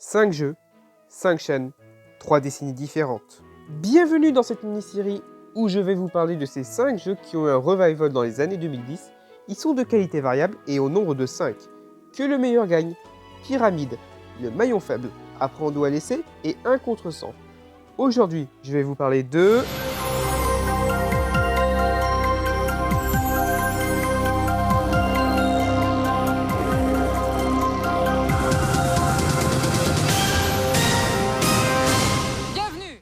5 jeux, 5 chaînes, 3 décennies différentes. Bienvenue dans cette mini-série où je vais vous parler de ces 5 jeux qui ont eu un revival dans les années 2010. Ils sont de qualité variable et au nombre de 5. Que le meilleur gagne, Pyramide, le maillon faible, Apprendre à laisser et un contre 100. Aujourd'hui, je vais vous parler de...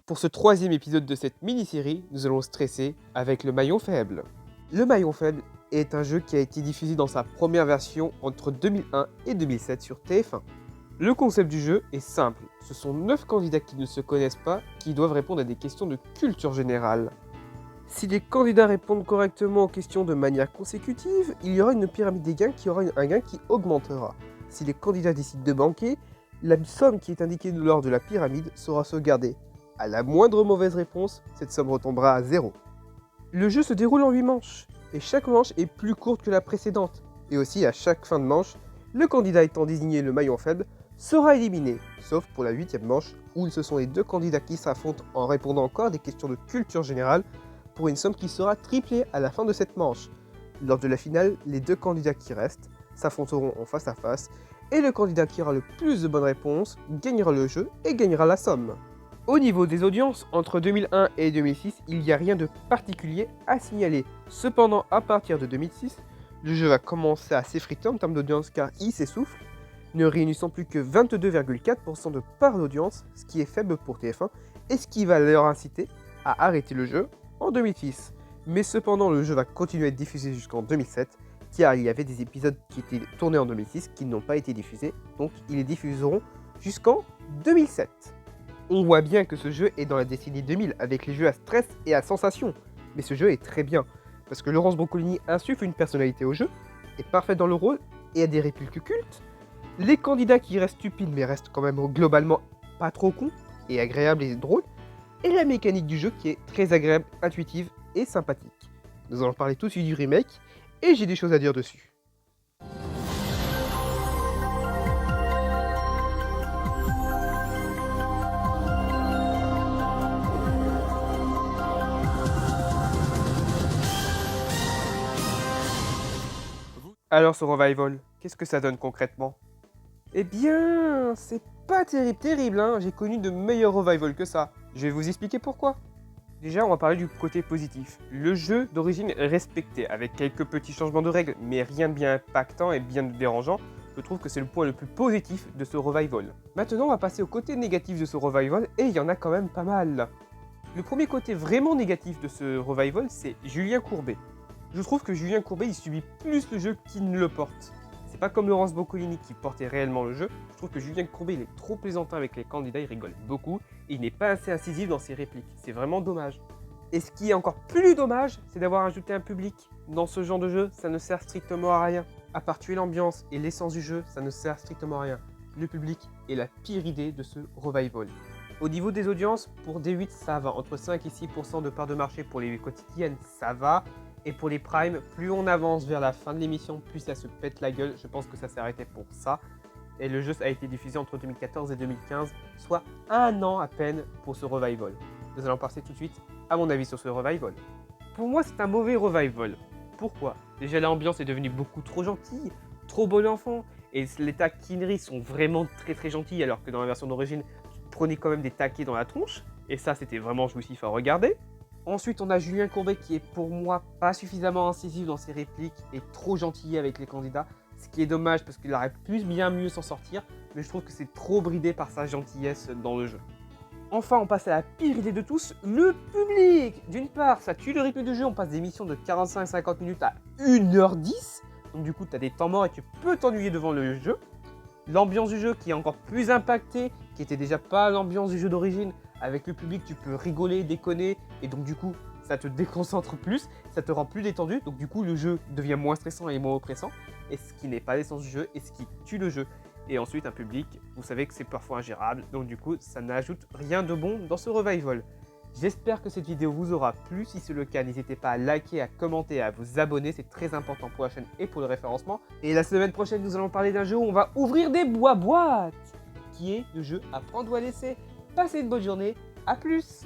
Pour ce troisième épisode de cette mini-série, nous allons stresser avec le maillon faible. Le maillon faible est un jeu qui a été diffusé dans sa première version entre 2001 et 2007 sur TF1. Le concept du jeu est simple, ce sont 9 candidats qui ne se connaissent pas qui doivent répondre à des questions de culture générale. Si les candidats répondent correctement aux questions de manière consécutive, il y aura une pyramide des gains qui aura un gain qui augmentera. Si les candidats décident de banquer, la somme qui est indiquée lors de la pyramide sera sauvegardée. À la moindre mauvaise réponse, cette somme retombera à 0. Le jeu se déroule en 8 manches, et chaque manche est plus courte que la précédente. Et aussi, à chaque fin de manche, le candidat étant désigné le maillon faible sera éliminé, sauf pour la 8e manche, où ce sont les deux candidats qui s'affrontent en répondant encore à des questions de culture générale, pour une somme qui sera triplée à la fin de cette manche. Lors de la finale, les deux candidats qui restent s'affronteront en face à face, et le candidat qui aura le plus de bonnes réponses gagnera le jeu et gagnera la somme. Au niveau des audiences, entre 2001 et 2006, il n'y a rien de particulier à signaler. Cependant, à partir de 2006, le jeu va commencer à s'effriter en termes d'audience car il s'essouffle, ne réunissant plus que 22,4% de part d'audience, ce qui est faible pour TF1, et ce qui va leur inciter à arrêter le jeu en 2006. Mais cependant, le jeu va continuer à être diffusé jusqu'en 2007, car il y avait des épisodes qui étaient tournés en 2006 qui n'ont pas été diffusés, donc ils les diffuseront jusqu'en 2007. On voit bien que ce jeu est dans la décennie 2000 avec les jeux à stress et à sensation. Mais ce jeu est très bien, parce que Laurence Boccolini insuffle une personnalité au jeu, est parfait dans le rôle et a des répliques cultes. Les candidats qui restent stupides mais restent quand même globalement pas trop cons et agréables et drôles. Et la mécanique du jeu qui est très agréable, intuitive et sympathique. Nous allons parler tout de suite du remake et j'ai des choses à dire dessus. Alors ce revival, qu'est-ce que ça donne concrètement? Eh bien, c'est pas terrible hein, j'ai connu de meilleurs revivals que ça. Je vais vous expliquer pourquoi. Déjà, on va parler du côté positif. Le jeu d'origine est respecté, avec quelques petits changements de règles, mais rien de bien impactant et bien dérangeant. Je trouve que c'est le point le plus positif de ce revival. Maintenant, on va passer au côté négatif de ce revival, et il y en a quand même pas mal. Le premier côté vraiment négatif de ce revival, c'est Julien Courbet. Je trouve que Julien Courbet il subit plus le jeu qu'il ne le porte. C'est pas comme Laurence Boccolini qui portait réellement le jeu. Je trouve que Julien Courbet il est trop plaisantin avec les candidats, il rigole beaucoup et il n'est pas assez incisif dans ses répliques. C'est vraiment dommage. Et ce qui est encore plus dommage, c'est d'avoir ajouté un public. Dans ce genre de jeu, ça ne sert strictement à rien. À part tuer l'ambiance et l'essence du jeu, ça ne sert strictement à rien. Le public est la pire idée de ce revival. Au niveau des audiences, pour D8 ça va, entre 5 et 6% de part de marché pour les quotidiennes, ça va. Et pour les primes, plus on avance vers la fin de l'émission, plus ça se pète la gueule. Je pense que ça s'est arrêté pour ça. Et le jeu a été diffusé entre 2014 et 2015, soit un an à peine pour ce revival. Nous allons passer tout de suite à mon avis sur ce revival. Pour moi, c'est un mauvais revival. Pourquoi? Déjà, l'ambiance est devenue beaucoup trop gentille, trop bon enfant. Et les taquineries sont vraiment très gentilles, alors que dans la version d'origine, tu prenais quand même des taquets dans la tronche. Et ça, c'était vraiment jouissif à regarder. Ensuite, on a Julien Courbet qui est pour moi pas suffisamment incisif dans ses répliques et trop gentil avec les candidats. Ce qui est dommage parce qu'il aurait pu bien mieux s'en sortir, mais je trouve que c'est trop bridé par sa gentillesse dans le jeu. Enfin, on passe à la pire idée de tous, le public. D'une part, ça tue le rythme du jeu, on passe des missions de 45-50 minutes à 1h10. Donc du coup, tu as des temps morts et tu peux t'ennuyer devant le jeu. L'ambiance du jeu qui est encore plus impactée, qui était déjà pas l'ambiance du jeu d'origine. Avec le public, tu peux rigoler, déconner, et donc du coup, ça te déconcentre plus, ça te rend plus détendu, donc du coup, le jeu devient moins stressant et moins oppressant, et ce qui n'est pas l'essence du jeu, et ce qui tue le jeu. Et ensuite, un public, vous savez que c'est parfois ingérable, donc du coup, ça n'ajoute rien de bon dans ce revival. J'espère que cette vidéo vous aura plu, si c'est le cas, n'hésitez pas à liker, à commenter, à vous abonner, c'est très important pour la chaîne et pour le référencement. Et la semaine prochaine, nous allons parler d'un jeu où on va ouvrir des boîtes. qui est le jeu Apprendre ou à laisser. Passez une bonne journée, à plus!